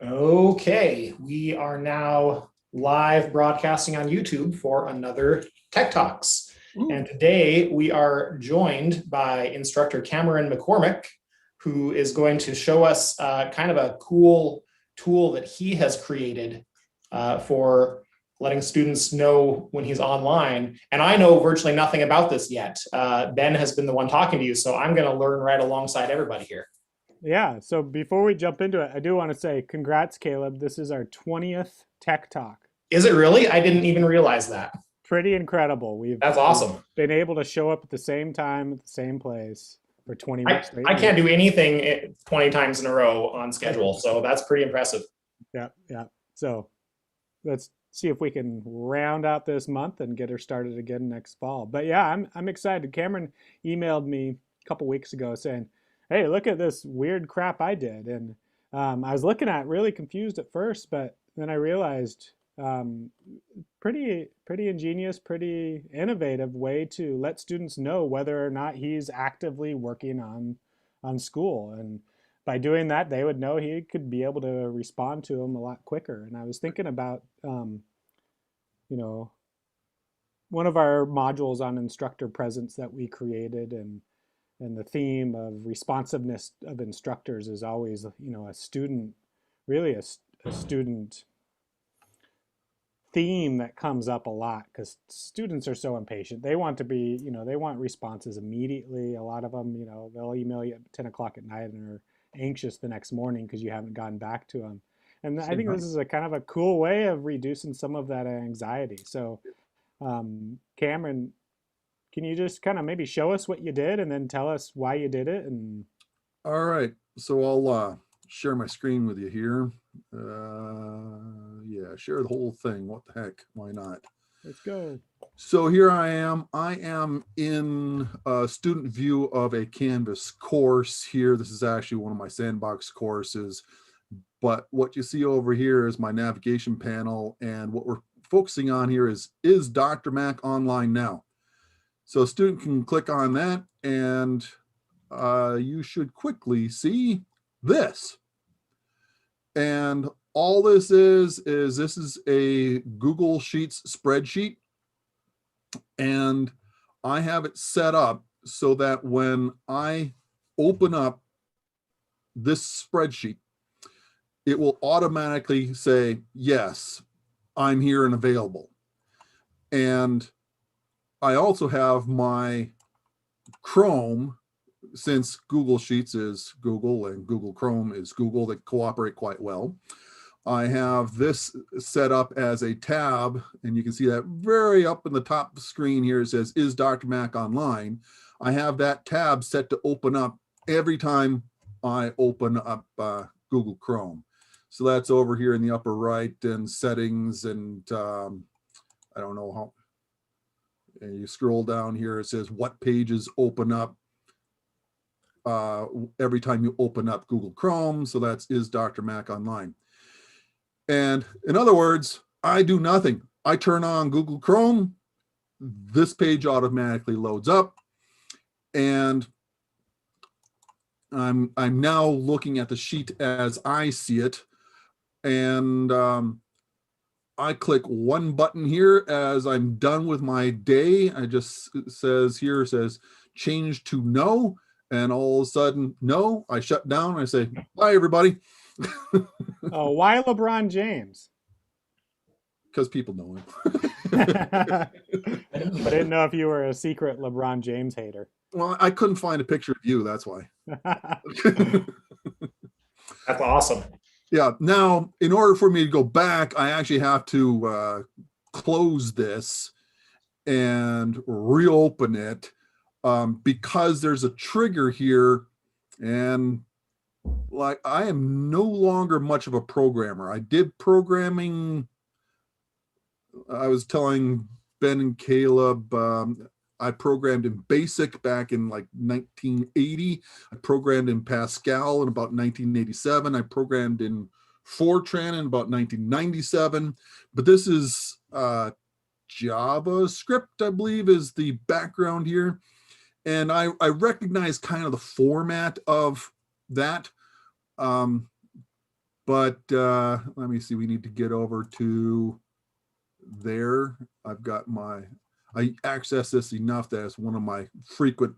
Okay, we are now live broadcasting on YouTube for another Tech Talks. And today we are joined by instructor Cameron McCormick, who is going to show us kind of a cool tool that he has created for letting students know when he's online. And I know virtually nothing about this yet. Ben has been the one talking to you, so I'm going to learn right alongside everybody here. Yeah, so before we jump into it, I do want to say congrats, Caleb. This is our 20th Tech Talk. Is it really? I didn't even realize that. Pretty incredible. That's We've awesome. been able to show up at the same time, at the same place for 20 straight I can't weeks. do anything 20 times in a row on schedule, so that's pretty impressive. Yeah, yeah. So let's see if we can round out this month and get her started again next fall. But yeah, I'm excited. Cameron emailed me a couple weeks ago saying, "Hey, look at this weird crap I did." And I was looking at it really confused at first, but then I realized pretty ingenious, pretty innovative way to let students know whether or not he's actively working on school. And by doing that, they would know he could be able to respond to them a lot quicker. And I was thinking about, you know, one of our modules on instructor presence that we created, and the theme of responsiveness of instructors is always, a student, really a student theme that comes up a lot because students are so impatient. They want to be, they want responses immediately. A lot of them, they'll email you at 10 o'clock at night and are anxious the next morning because you haven't gotten back to them. And I think this is a kind of a cool way of reducing some of that anxiety. So, Cameron, can you just kind of maybe show us what you did and then tell us why you did it? And All right, so I'll share my screen with you here. Yeah, share the whole thing. What the heck? Why not? let's go. So here I am. I am in a student view of a Canvas course here. This is actually one of my sandbox courses. But what you see over here is my navigation panel. And what we're focusing on here is Dr. Mac online now? So a student can click on that and you should quickly see this. And all this is this is a Google Sheets spreadsheet. And I have it set up so that when I open up this spreadsheet, it will automatically say, yes, I'm here and available. And I also have my Chrome, since Google Sheets is Google and Google Chrome is Google, that cooperate quite well. I have this set up as a tab, and you can see that very up in the top screen here. It says, is Dr. Mac online? I have that tab set to open up every time I open up Google Chrome. So that's over here in the upper right and settings, and I don't know how. And you scroll down here, it says what pages open up every time you open up Google Chrome. So that's is Dr. Mac online. And in other words, I do nothing. I turn on Google Chrome, this page automatically loads up, and I'm now looking at the sheet as I see it. And I click one button here as I'm done with my day. I just says change to no. And all of a sudden, no, I shut down. I say, bye, everybody. Oh, why LeBron James? Because people know him. I didn't know if you were a secret LeBron James hater. Well, I couldn't find a picture of you. That's why. That's awesome. Yeah. Now, in order for me to go back, I actually have to close this and reopen it because there's a trigger here. And like, I am no longer much of a programmer. I did programming. I was telling Ben and Caleb, I programmed in BASIC back in like 1980. I programmed in Pascal in about 1987. I programmed in Fortran in about 1997. But this is JavaScript, I believe, is the background here. And I recognize kind of the format of that. But let me see, we need to get over to there. I've got I access this enough that it's one of my frequent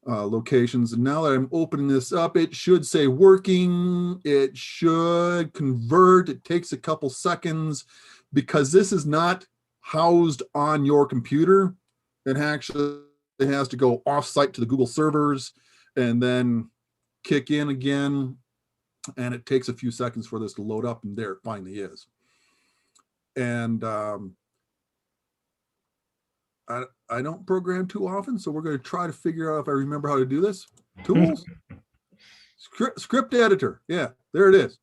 locations. And now that I'm opening this up, it should say working. It should convert. It takes a couple seconds because this is not housed on your computer. It actually has to go off-site to the Google servers and then kick in again. And it takes a few seconds for this to load up, and there it finally is. And I don't program too often, so we're going to try to figure out if I remember how to do this. Tools, script editor. Yeah, there it is.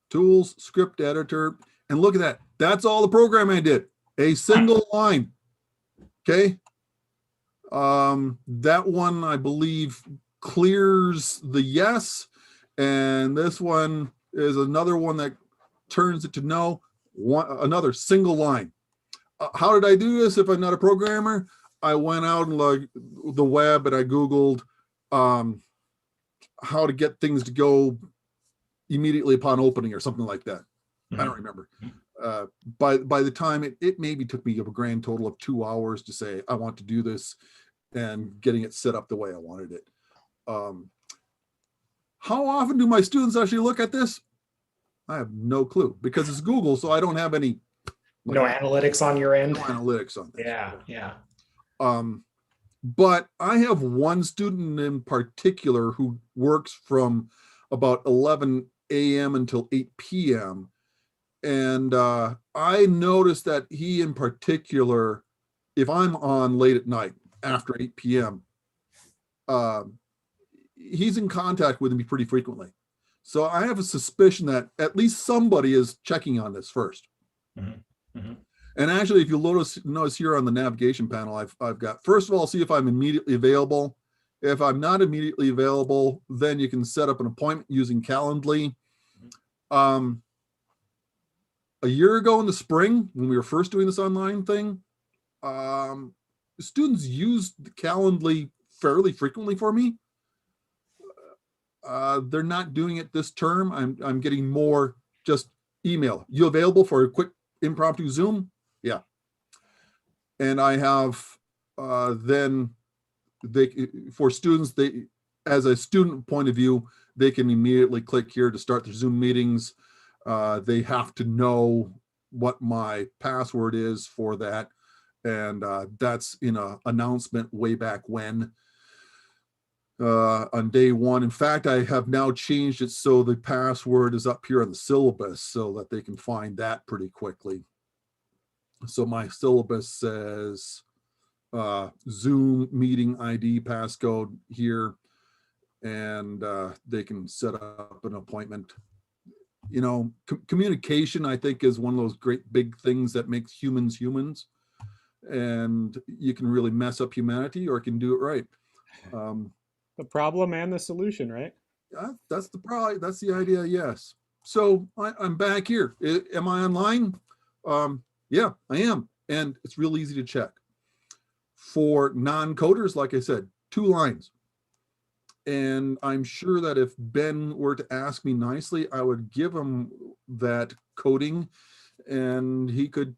Tools, script editor. And look at that. That's all the programming I did. A single line. Okay. That one, I believe, clears the yes. And this one is another one that turns it to no. Another single line. How did I do this if I'm not a programmer? I went out and like the web and I Googled how to get things to go immediately upon opening or something like that. I don't remember. By the time it maybe took me a grand total of 2 hours to say, I want to do this and getting it set up the way I wanted it. How often do my students actually look at this? I have no clue because it's Google, so I don't have any no analytics on your end. No analytics on this. Yeah. But I have one student in particular who works from about 11 a.m. until 8 p.m. And I noticed that he in particular, if I'm on late at night after 8 p.m., he's in contact with me pretty frequently. So I have a suspicion that at least somebody is checking on this first. And actually, if you notice here on the navigation panel, I've got, first of all, see if I'm immediately available. If I'm not immediately available, then you can set up an appointment using Calendly. A year ago in the spring, when we were first doing this online thing, students used Calendly fairly frequently for me. They're not doing it this term. I'm getting more just email. You available for a quick impromptu Zoom? Yeah. And I have then for students, as a student point of view, they can immediately click here to start their Zoom meetings. They have to know what my password is for that. And that's in an announcement way back when on day one. In fact, I have now changed it so the password is up here on the syllabus so that they can find that pretty quickly. So my syllabus says Zoom meeting ID passcode here, and they can set up an appointment. You know, communication, I think, is one of those great big things that makes humans humans, and you can really mess up humanity or can do it right. The problem and the solution, right? That's the idea. Yes. So I'm back here. Am I online? Yeah, I am. And it's real easy to check. For non-coders, like I said, 2 lines. And I'm sure that if Ben were to ask me nicely, I would give him that coding and he could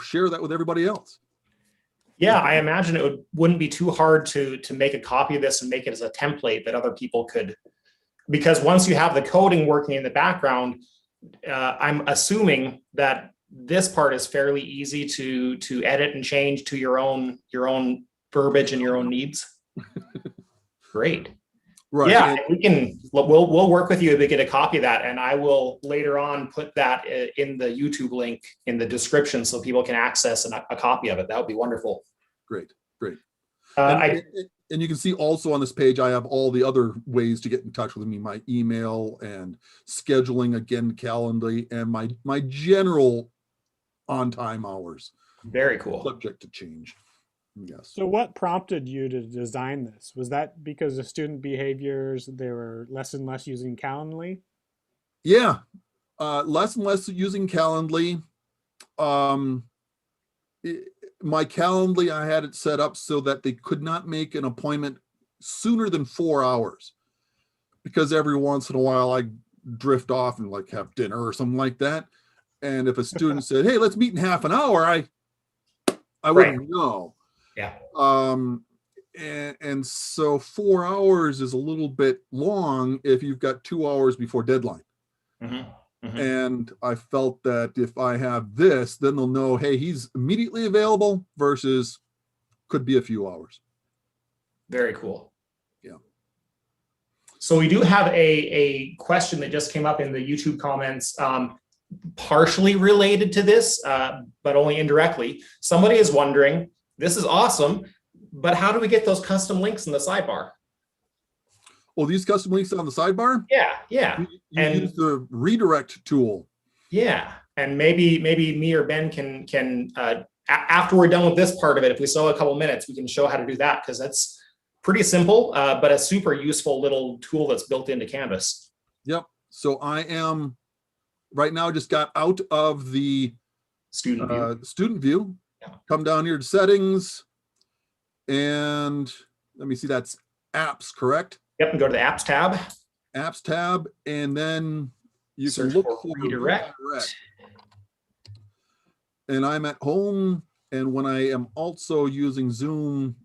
share that with everybody else. Yeah, I imagine wouldn't be too hard to make a copy of this and make it as a template that other people could, because once you have the coding working in the background, I'm assuming that this part is fairly easy to edit and change to your own verbiage and your own needs. Great. Right. Yeah, we'll work with you to get a copy of that, and I will later on put that in the YouTube link in the description so people can access a copy of it. That would be wonderful. Great. And you can see also on this page, I have all the other ways to get in touch with me, my email and scheduling, again, Calendly, and my general on-time hours. Very cool. Subject to change. Yes. So what prompted you to design this? Was that because of student behaviors, they were less and less using Calendly? Yeah, less and less using Calendly. My Calendly, I had it set up so that they could not make an appointment sooner than 4 hours, because every once in a while I drift off and like have dinner or something like that. And if a student said, "Hey, let's meet in half an hour," I wouldn't know. Yeah. And so 4 hours is a little bit long if you've got 2 hours before deadline. And I felt that if I have this, then they'll know, hey, he's immediately available versus could be a few hours. Very cool. Yeah. So we do have a question that just came up in the YouTube comments, partially related to this, but only indirectly. Somebody is wondering, this is awesome, but how do we get those custom links in the sidebar? Well, these custom links on the sidebar? Yeah. You use the redirect tool. Yeah. And maybe me or Ben can after we're done with this part of it, if we still have a couple minutes, we can show how to do that, because that's pretty simple, but a super useful little tool that's built into Canvas. Yep. So I am right now just got out of the Student view. Yeah. Come down here to settings, and let me see, that's apps, correct? Yep, and go to the apps tab. Apps tab, and then you Search can look for for redirect. And I'm at home, and when I am also using Zoom,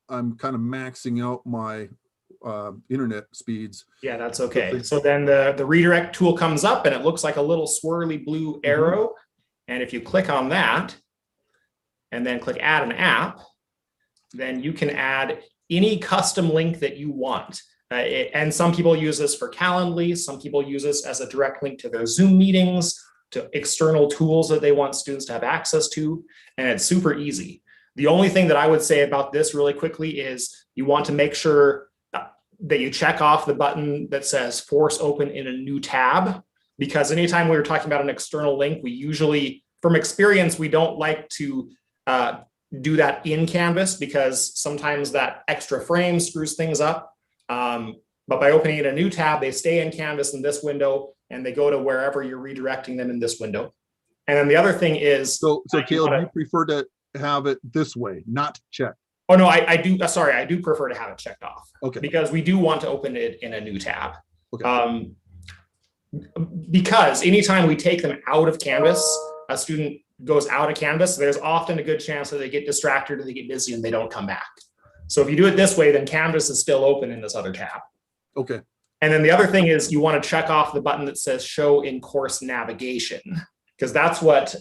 I'm kind of maxing out my internet speeds. Yeah, that's okay. So then the redirect tool comes up and it looks like a little swirly blue arrow. And if you click on that and then click add an app, then you can add any custom link that you want. And some people use this for Calendly. Some people use this as a direct link to their Zoom meetings, to external tools that they want students to have access to. And it's super easy. The only thing that I would say about this really quickly is you want to make sure that you check off the button that says force open in a new tab, because anytime we were talking about an external link, we usually, from experience, we don't like to do that in Canvas, because sometimes that extra frame screws things up. But by opening in a new tab, they stay in Canvas in this window and they go to wherever you're redirecting them in this window. And then the other thing is, so Caleb, you prefer to have it this way, not checked? Oh no, I do. Sorry, I do prefer to have it checked off. Okay. Because we do want to open it in a new tab. Okay. Because anytime we take them out of Canvas, a student goes out of Canvas, there's often a good chance that they get distracted or they get busy and they don't come back. So if you do it this way, then Canvas is still open in this other tab. Okay. And then the other thing is you want to check off the button that says show in course navigation, because that's what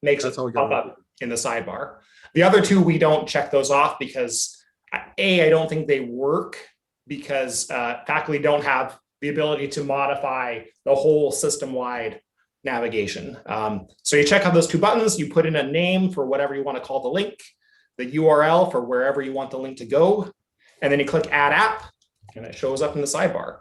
makes it pop up in the sidebar. The other two, we don't check those off because I don't think they work, because faculty don't have the ability to modify the whole system-wide navigation. So you check out those two buttons, you put in a name for whatever you want to call the link, the URL for wherever you want the link to go, and then you click add app and it shows up in the sidebar.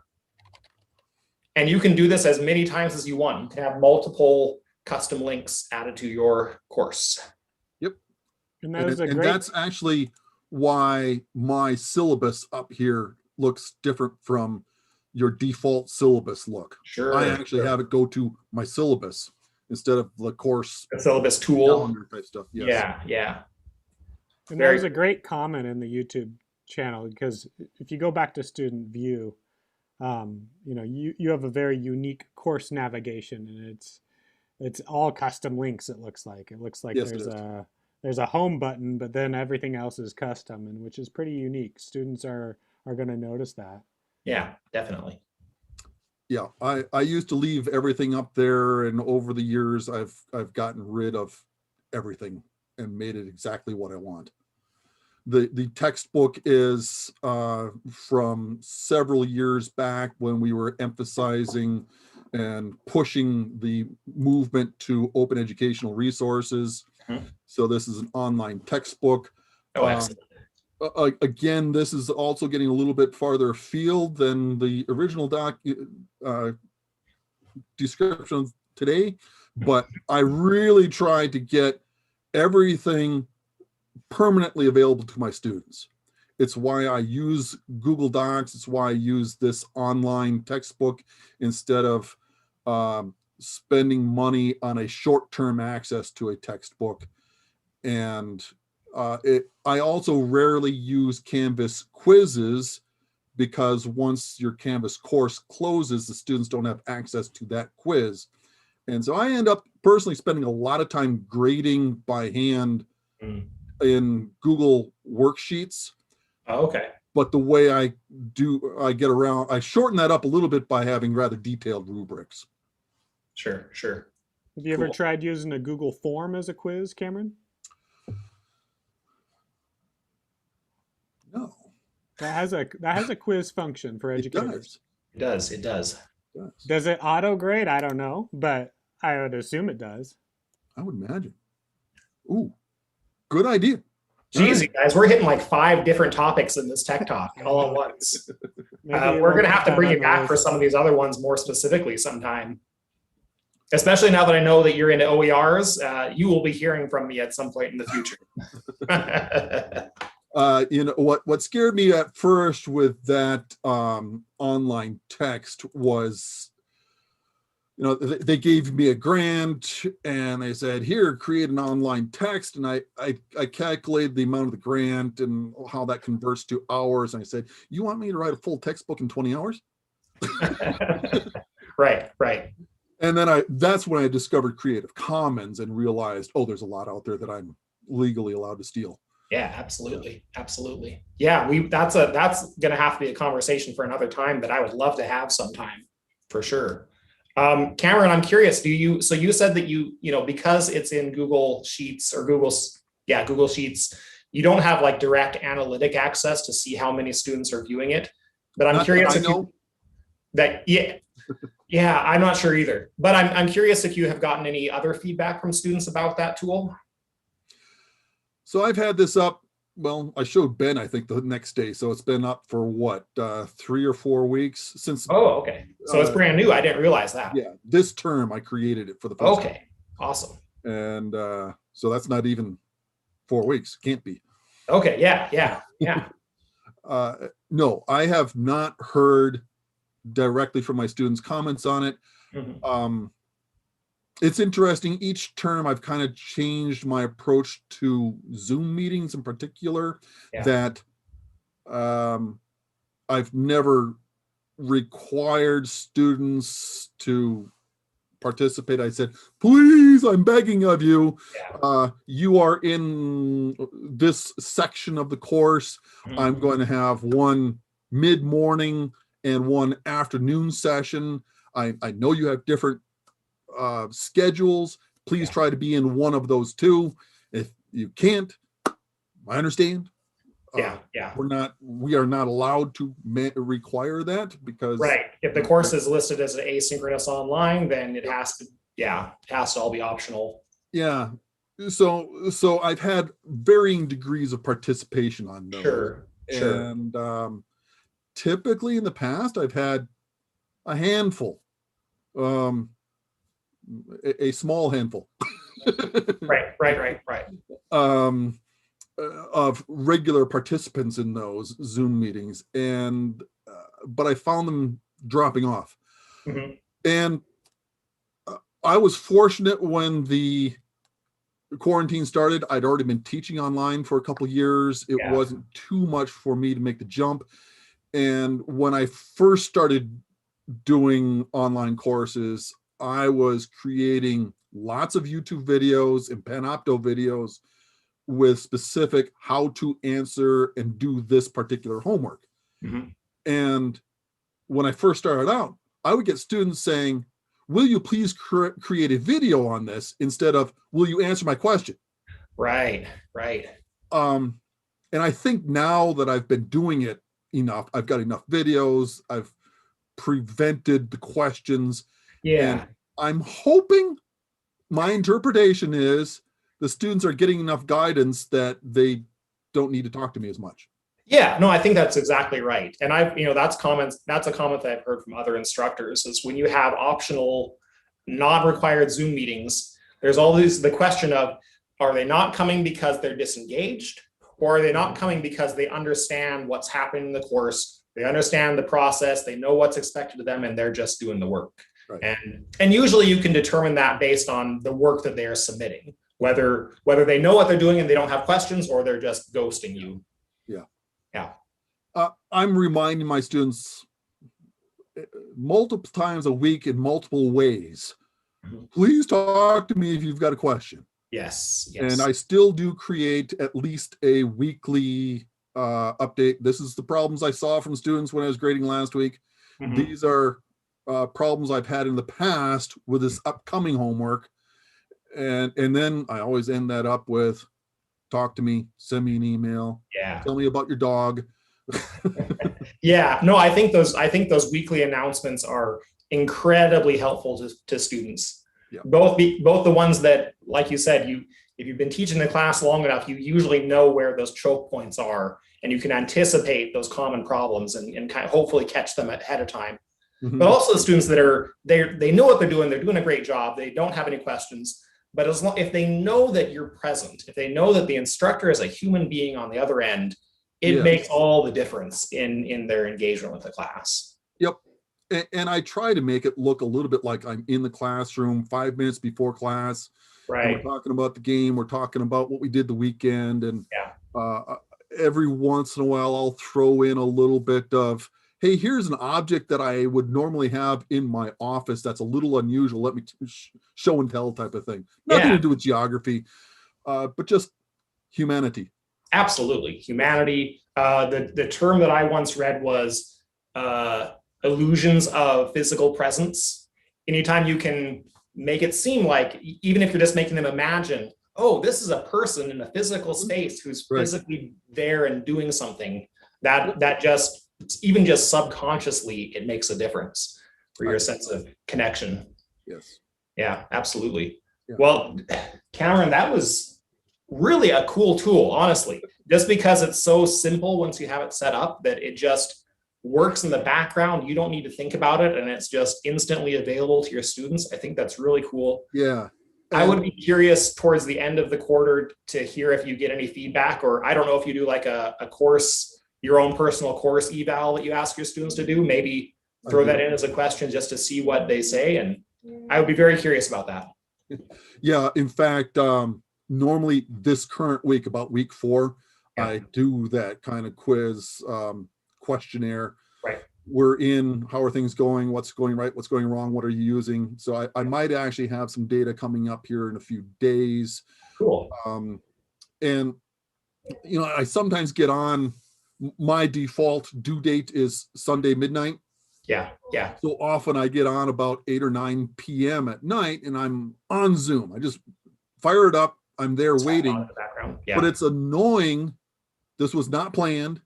And you can do this as many times as you want. You can have multiple custom links added to your course. Yep. And that's actually why my syllabus up here looks different from your default syllabus look. Sure. I actually have it go to my syllabus instead of the course. The syllabus tool. Calendar type stuff. Yes. Yeah. And that was a great comment in the YouTube channel, because if you go back to student view, you have a very unique course navigation, and it's all custom links. It looks like Yes, there's a home button, but then everything else is custom, and which is pretty unique. Students are going to notice that. Yeah, definitely. Yeah, I used to leave everything up there, and over the years I've gotten rid of everything and made it exactly what I want. The textbook is from several years back when we were emphasizing and pushing the movement to open educational resources. Mm-hmm. So this is an online textbook. Oh, excellent. Again, this is also getting a little bit farther afield than the original description today, but I really tried to get everything permanently available to my students. It's why I use Google Docs. It's why I use this online textbook instead of spending money on a short-term access to a textbook. And I also rarely use Canvas quizzes because once your Canvas course closes, the students don't have access to that quiz. And so I end up personally spending a lot of time grading by hand in Google Worksheets. Oh, okay. But the way I get around, I shorten that up a little bit by having rather detailed rubrics. Sure, sure. Have you ever tried using a Google form as a quiz, Cameron? No. That has a quiz function for educators. It does. Does it auto grade? I don't know, but I would assume it does. I would imagine. Ooh, good idea. Geez, you guys, we're hitting like 5 different topics in this tech talk all at once. We're going to have to bring you back for some of these other ones more specifically sometime. Especially now that I know that you're into OERs, you will be hearing from me at some point in the future. You know what scared me at first with that online text was, you know, they gave me a grant and they said, here, create an online text. And I calculated the amount of the grant and how that converts to hours. And I said, you want me to write a full textbook in 20 hours? Right. And then that's when I discovered Creative Commons and realized, oh, there's a lot out there that I'm legally allowed to steal. Yeah, absolutely. Yeah, that's going to have to be a conversation for another time that I would love to have sometime for sure. Cameron, I'm curious, so you said that you know, because it's in Google Sheets or Google Sheets, you don't have like direct analytic access to see how many students are viewing it. But I'm curious if yeah, I'm not sure either. But I'm curious if you have gotten any other feedback from students about that tool. So I've had this up. Well, I showed Ben, I think, the next day. So it's been up for what, 3 or 4 weeks since. Oh, okay. So it's brand new. I didn't realize that. Yeah, this term I created it for the first time. Awesome. And so that's not even 4 weeks. Can't be. Okay. Yeah. No, I have not heard directly from my students comments on it. Mm-hmm. It's interesting. Each term I've kind of changed my approach to Zoom meetings in particular, that I've never required students to participate. I said, please, I'm begging of you. You are in this section of the course. Mm-hmm. I'm going to have one mid-morning and one afternoon session. I know you have different schedules. Please try to be in one of those two. If you can't, I understand. We are not allowed to require that because if the course is listed as an asynchronous online, then it has to all be optional. So I've had varying degrees of participation on those. Sure. And typically in the past I've had a handful, a small handful. Right. Of regular participants in those Zoom meetings, and but I found them dropping off. Mm-hmm. And I was fortunate when the quarantine started. I'd already been teaching online for a couple of years. It wasn't too much for me to make the jump. And when I first started doing online courses, I was creating lots of YouTube videos and Panopto videos with specific how to answer and do this particular homework. Mm-hmm. And when I first started out, I would get students saying, will you please create a video on this instead of, will you answer my question? Right. And I think now that I've been doing it enough, I've got enough videos, I've prevented the questions. And I'm hoping, my interpretation is, the students are getting enough guidance that they don't need to talk to me as much. Yeah, no, I think that's exactly right. And that's a comment that I've heard from other instructors is when you have optional, non-required Zoom meetings, there's always the question of, are they not coming because they're disengaged? Or are they not coming because they understand what's happening in the course? They understand the process, they know what's expected of them, and they're just doing the work. Right. And usually you can determine that based on the work that they are submitting. Whether they know what they're doing and they don't have questions, or they're just ghosting you. Yeah. I'm reminding my students multiple times a week in multiple ways. Please talk to me if you've got a question. Yes. And I still do create at least a weekly update. This is the problems I saw from students when I was grading last week. These are problems I've had in the past with this upcoming homework. And then I always end that up with, talk to me, send me an email, tell me about your dog. Yeah, no, I think those weekly announcements are incredibly helpful to students. Yeah. Both the ones that, like you said, if you've been teaching the class long enough, you usually know where those choke points are, and you can anticipate those common problems and kind of hopefully catch them ahead of time. But also the students that they know what they're doing a great job, they don't have any questions. But if they know that you're present, if they know that the instructor is a human being on the other end, it makes all the difference in their engagement with the class. Yep. And I try to make it look a little bit like I'm in the classroom 5 minutes before class. Right. And we're talking about the game. We're talking about what we did the weekend. And every once in a while, I'll throw in a little bit of, hey, here's an object that I would normally have in my office that's a little unusual. Let me show and tell type of thing. Nothing to do with geography, but just humanity. Absolutely. Humanity. The term that I once read was illusions of physical presence. Anytime you can make it seem like, even if you're just making them imagine, oh, this is a person in a physical space who's physically there and doing something, that just, even just subconsciously, it makes a difference for your sense of connection. Yes. Yeah, absolutely. Yeah. Well, Cameron, that was really a cool tool, honestly, just because it's so simple once you have it set up that it just works in the background. You don't need to think about it, and it's just instantly available to your students. I think that's really cool. Yeah. I would be curious towards the end of the quarter to hear if you get any feedback, or I don't know if you do like a course, your own personal course eval that you ask your students to do, maybe throw that in as a question just to see what they say. And I would be very curious about that. Yeah. In fact, normally this current week, about week 4, I do that kind of quiz questionnaire. Right. We're in, how are things going? What's going right? What's going wrong? What are you using? So I might actually have some data coming up here in a few days. Cool. And, you know, I sometimes get on, my default due date is Sunday midnight. Yeah. Yeah. So often I get on about 8 or 9 p.m. at night and I'm on Zoom. I just fire it up. I'm there waiting. In the background. Yeah. But it's annoying. This was not planned.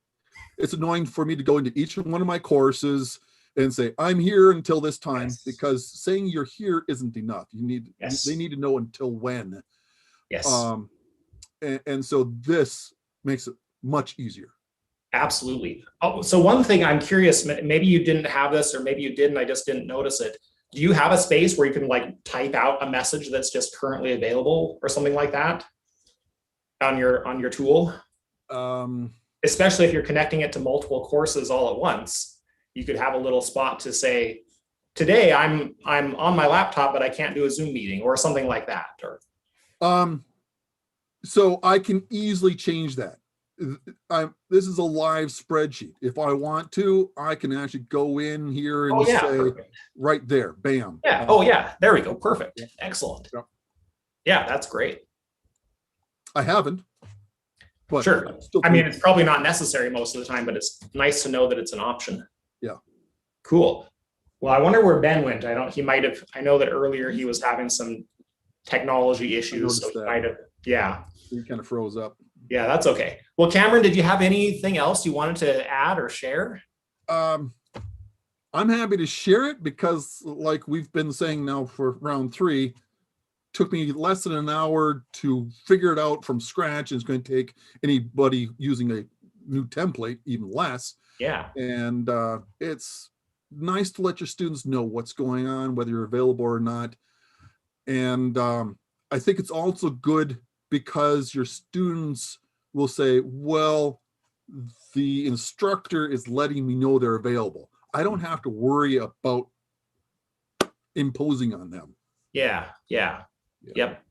It's annoying for me to go into each one of my courses and say, I'm here until this time, because saying you're here isn't enough. You need, they need to know until when. Yes. And so this makes it much easier. Absolutely. Oh, so one thing I'm curious, maybe you didn't have this, or maybe you did and I just didn't notice it. Do you have a space where you can like type out a message that's just currently available or something like that on your tool? Especially if you're connecting it to multiple courses all at once, you could have a little spot to say, today I'm on my laptop, but I can't do a Zoom meeting, or something like that. Or so I can easily change that. This is a live spreadsheet. If I want to, I can actually go in here and say, perfect. Right there, bam. Yeah. Oh yeah. There we go. Perfect. Excellent. Yeah, that's great. I haven't. But sure. I mean, it's probably not necessary most of the time, but it's nice to know that it's an option. Yeah. Cool. Well, I wonder where Ben went. I know that earlier he was having some technology issues. So he might have, yeah. He kind of froze up. Yeah, that's okay. Well, Cameron, did you have anything else you wanted to add or share? I'm happy to share it, because like we've been saying now for round 3, took me less than an hour to figure it out from scratch. It's going to take anybody using a new template even less. Yeah. And it's nice to let your students know what's going on, whether you're available or not. And I think it's also good because your students will say, well, the instructor is letting me know they're available. I don't have to worry about imposing on them. Yeah. Yep.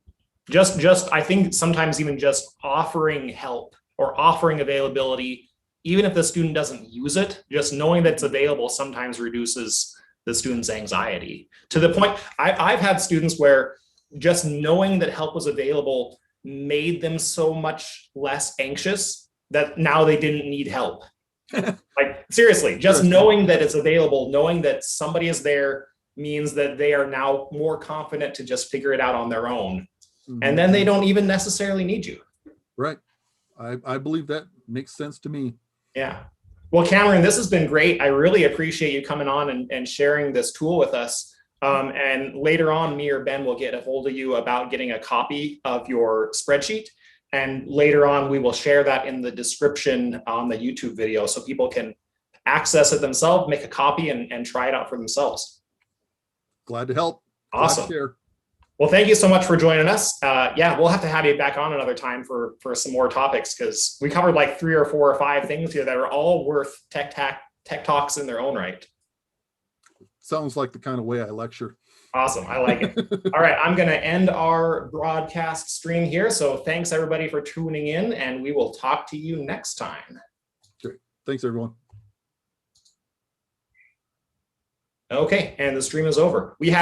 Just I think sometimes even just offering help or offering availability even if the student doesn't use it, just knowing that it's available sometimes reduces the student's anxiety to the point. I've had students where just knowing that help was available made them so much less anxious that now they didn't need help. Like seriously, just knowing that it's available, knowing that somebody is there means that they are now more confident to just figure it out on their own. And then they don't even necessarily need you. Right. I believe that makes sense to me. Yeah. Well, Cameron, this has been great. I really appreciate you coming on and sharing this tool with us. And later on, me or Ben will get a hold of you about getting a copy of your spreadsheet. And later on, we will share that in the description on the YouTube video so people can access it themselves, make a copy, and try it out for themselves. Glad to help. Awesome. Well, thank you so much for joining us. Yeah, we'll have to have you back on another time for some more topics, because we covered like 3 or 4 or 5 things here that are all worth tech talks in their own right. Sounds like the kind of way I lecture. Awesome. I like it. All right. I'm going to end our broadcast stream here. So thanks everybody for tuning in, and we will talk to you next time. Great. Thanks, everyone. Okay. And the stream is over. We had